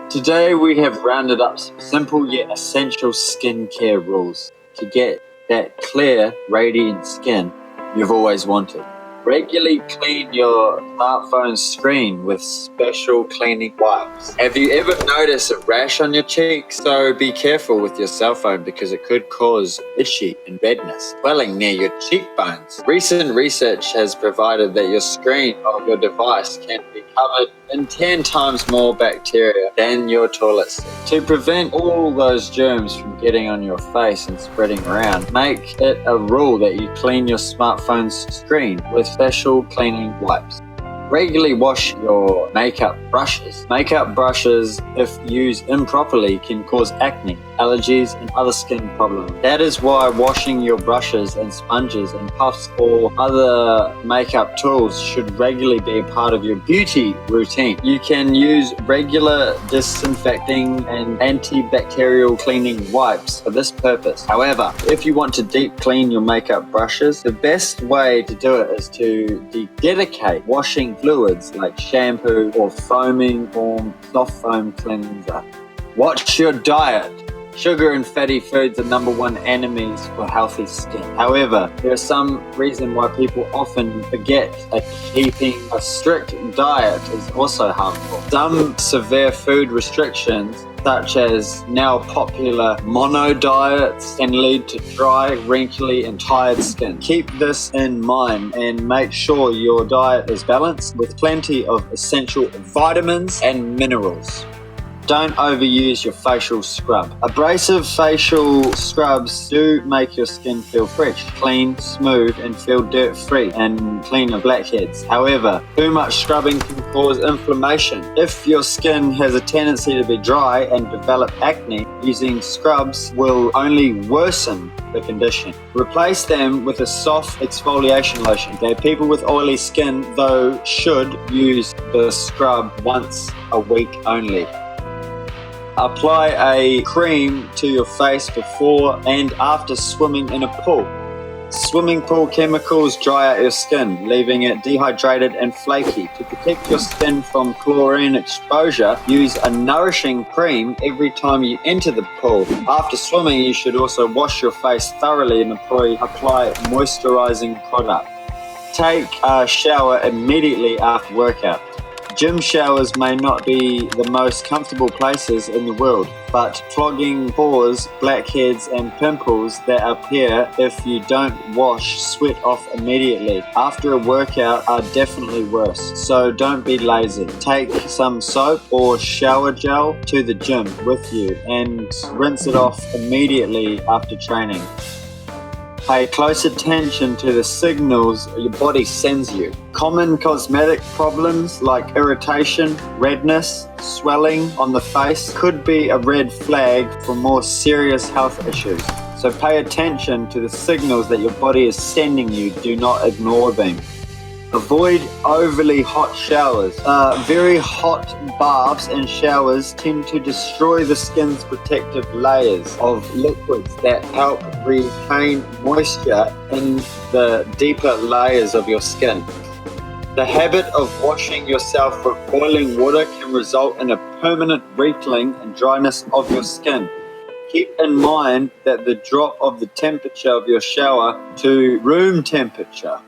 Today we have rounded up some simple yet essential skincare rules to get that clear, radiant skin you've always wanted. Regularly clean your smartphone screen with special cleaning wipes. Have you ever noticed a rash on your cheeks? So be careful with your cell phone because it could cause itchy and redness, swelling near your cheekbones. Recent research has provided that your screen of your device can be covered in 10 times more bacteria than your toilet seat. To prevent all those germs from getting on your face and spreading around, make it a rule that you clean your smartphone's screen with special cleaning wipes. Regularly wash your makeup brushes. Makeup brushes, if used improperly, can cause acne, allergies, and other skin problems. That is why washing your brushes and sponges and puffs or other makeup tools should regularly be a part of your beauty routine. You can use regular disinfecting and antibacterial cleaning wipes for this purpose. However, if you want to deep clean your makeup brushes, the best way to do it is to dedicate washing fluids like shampoo or foaming form soft foam cleanser. Watch your diet. Sugar and fatty foods are #1 enemies for healthy skin. However, there is some reason why people often forget that keeping a strict diet is also harmful. Some severe food restrictions, such as now popular mono diets, can lead to dry, wrinkly, and tired skin. Keep this in mind and make sure your diet is balanced with plenty of essential vitamins and minerals. Don't overuse your facial scrub. Abrasive facial scrubs do make your skin feel fresh, clean, smooth, and feel dirt-free and clean of blackheads. However, too much scrubbing can cause inflammation. If your skin has a tendency to be dry and develop acne, using scrubs will only worsen the condition. Replace them with a soft exfoliation lotion. Okay, people with oily skin, though, should use the scrub once a week only. Apply a cream to your face before and after swimming in a pool. Swimming pool chemicals dry out your skin, leaving it dehydrated and flaky. To protect your skin from chlorine exposure, use a nourishing cream every time you enter the pool. After swimming, you should also wash your face thoroughly and apply moisturizing product. Take a shower immediately after workout. Gym showers may not be the most comfortable places in the world, but clogging pores, blackheads, and pimples that appear if you don't wash sweat off immediately after a workout are definitely worse. So don't be lazy. Take some soap or shower gel to the gym with you and rinse it off immediately after training. Pay close attention to the signals your body sends you. Common cosmetic problems like irritation, redness, swelling on the face could be a red flag for more serious health issues. So pay attention to the signals that your body is sending you. Do not ignore them. Avoid overly hot showers. Very hot baths and showers tend to destroy the skin's protective layers of liquids that help retain moisture in the deeper layers of your skin. The habit of washing yourself with boiling water can result in a permanent wrinkling and dryness of your skin. Keep in mind that the drop of the temperature of your shower to room temperature